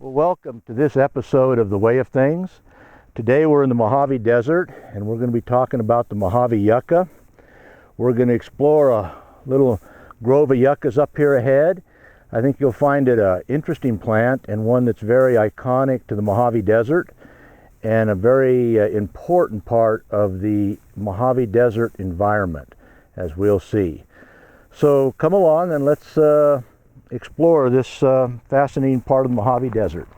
Well, welcome to this episode of The Way of Things. Today we're in the Mojave Desert and we're going to be talking about the Mojave Yucca. We're going to explore a little grove of yuccas up here ahead. I think you'll find it an interesting plant and one that's very iconic to the Mojave Desert and a very important part of the Mojave Desert environment, as we'll see. So come along and let's explore this fascinating part of the Mojave Desert.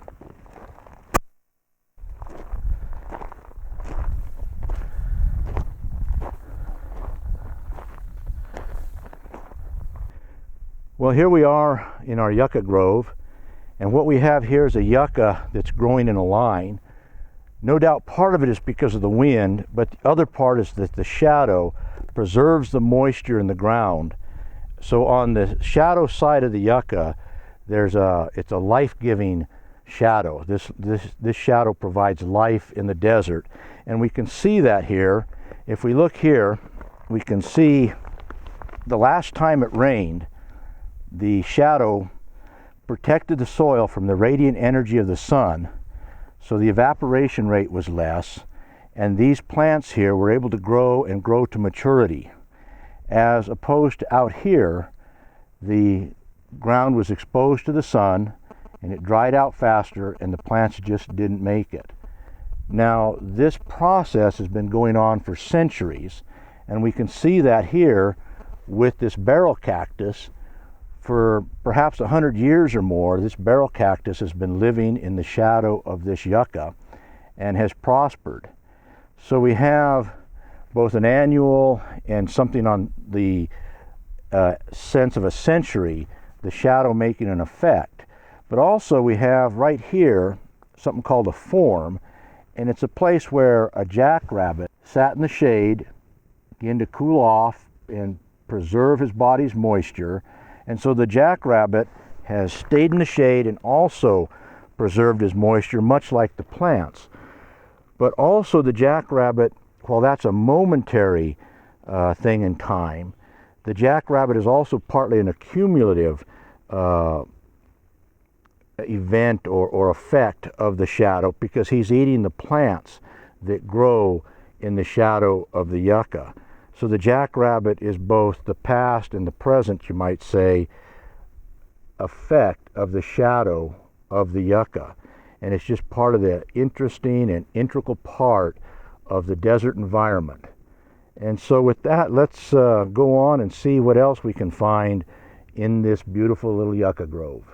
Well, here we are in our yucca grove, and what we have here is a yucca that's growing in a line. No doubt part of it is because of the wind, but the other part is that the shadow preserves the moisture in the ground. So on the shadow side of the yucca, it's a life-giving shadow. This shadow provides life in the desert, and we can see that here. If we look here, we can see the last time it rained, the shadow protected the soil from the radiant energy of the sun, so the evaporation rate was less, and these plants here were able to grow and grow to maturity. As opposed to out here, the ground was exposed to the sun and it dried out faster and the plants just didn't make it. Now, this process has been going on for centuries, and we can see that here with this barrel cactus. For perhaps 100 years or more, this barrel cactus has been living in the shadow of this yucca and has prospered. So we have both an annual and something on the sense of a century, the shadow making an effect. But also we have right here something called a form, and it's a place where a jackrabbit sat in the shade, began to cool off and preserve his body's moisture. And so the jackrabbit has stayed in the shade and also preserved his moisture, much like the plants. But also the jackrabbit, while that's a momentary thing in time, the jackrabbit is also partly an accumulative event or effect of the shadow, because he's eating the plants that grow in the shadow of the yucca. So the jackrabbit is both the past and the present, you might say, effect of the shadow of the yucca. And it's just part of the interesting and integral part of the desert environment. And so with that, let's go on and see what else we can find in this beautiful little yucca grove.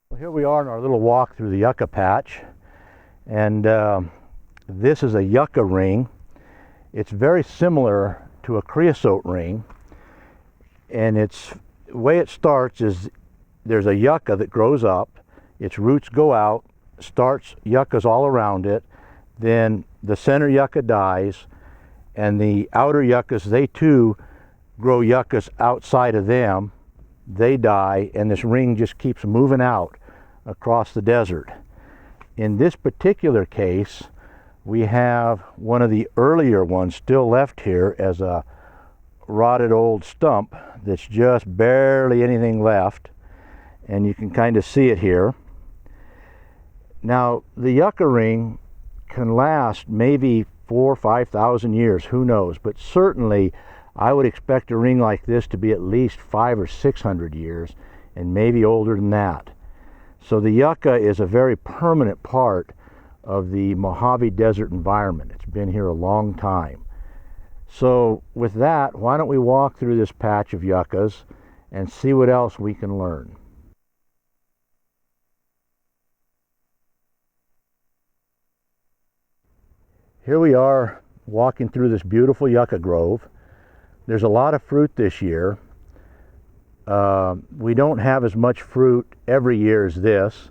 Well, here we are in our little walk through the yucca patch, and this is a yucca ring. It's very similar to a creosote ring, and the way it starts is there's a yucca that grows up, its roots go out, starts yuccas all around it, then the center yucca dies, and the outer yuccas, they too grow yuccas outside of them, they die, and this ring just keeps moving out across the desert. In this particular case, we have one of the earlier ones still left here as a rotted old stump that's just barely anything left, and you can kind of see it here. Now, the yucca ring can last maybe 4,000 or 5,000 years, who knows, but certainly I would expect a ring like this to be at least 500 or 600 years, and maybe older than that. So the yucca is a very permanent part of the Mojave Desert environment. It's been here a long time. So with that, why don't we walk through this patch of yuccas and see what else we can learn. Here we are walking through this beautiful yucca grove. There's a lot of fruit this year. We don't have as much fruit every year as this,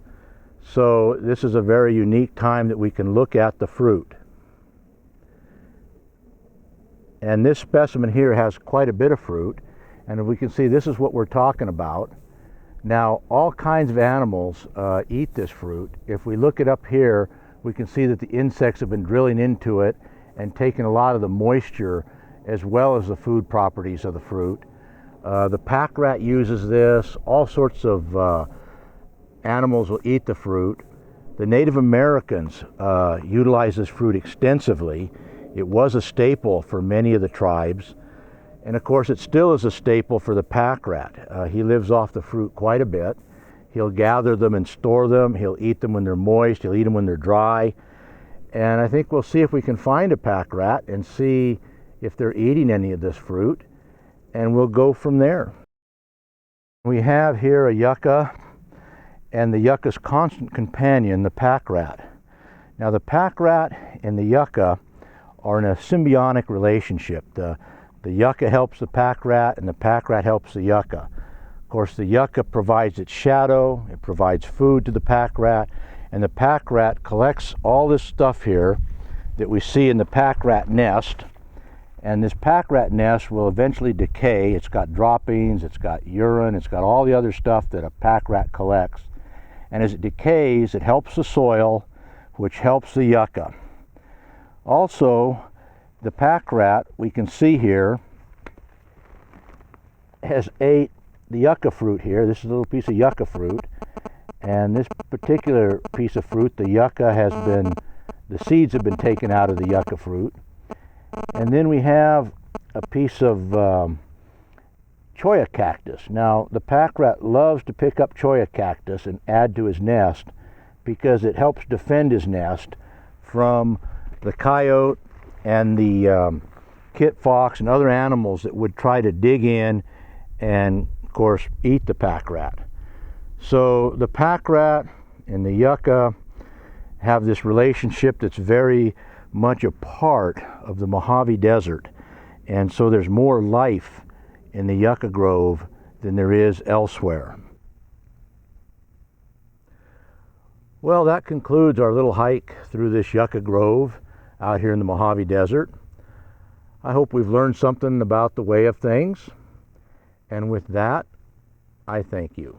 so this is a very unique time that we can look at the fruit. And this specimen here has quite a bit of fruit, and we can see this is what we're talking about. Now, all kinds of animals eat this fruit. If we look it up here, we can see that the insects have been drilling into it and taking a lot of the moisture as well as the food properties of the fruit. The packrat uses this. All sorts of animals will eat the fruit. The Native Americans utilize this fruit extensively. It was a staple for many of the tribes. And of course, it still is a staple for the packrat. He lives off the fruit quite a bit. He'll gather them and store them. He'll eat them when they're moist. He'll eat them when they're dry. And I think we'll see if we can find a packrat and see if they're eating any of this fruit. And we'll go from there. We have here a yucca and the yucca's constant companion, the packrat. Now the packrat and the yucca are in a symbiotic relationship. The yucca helps the packrat and the packrat helps the yucca. Of course, the yucca provides its shadow, it provides food to the packrat, and the packrat collects all this stuff here that we see in the packrat nest. And this packrat nest will eventually decay. It's got droppings, it's got urine, it's got all the other stuff that a packrat collects. And as it decays, it helps the soil, which helps the yucca. Also, the packrat, we can see here, has ate the yucca fruit here. This is a little piece of yucca fruit. And this particular piece of fruit, the yucca has been, the seeds have been taken out of the yucca fruit. And then we have a piece of cholla cactus. Now, the packrat loves to pick up cholla cactus and add to his nest because it helps defend his nest from the coyote and the kit fox and other animals that would try to dig in and, of course, eat the packrat. So the packrat and the yucca have this relationship that's very much a part of the Mojave Desert. And so there's more life in the yucca grove than there is elsewhere. Well, that concludes our little hike through this yucca grove out here in the Mojave Desert. I hope we've learned something about the way of things. And with that, I thank you.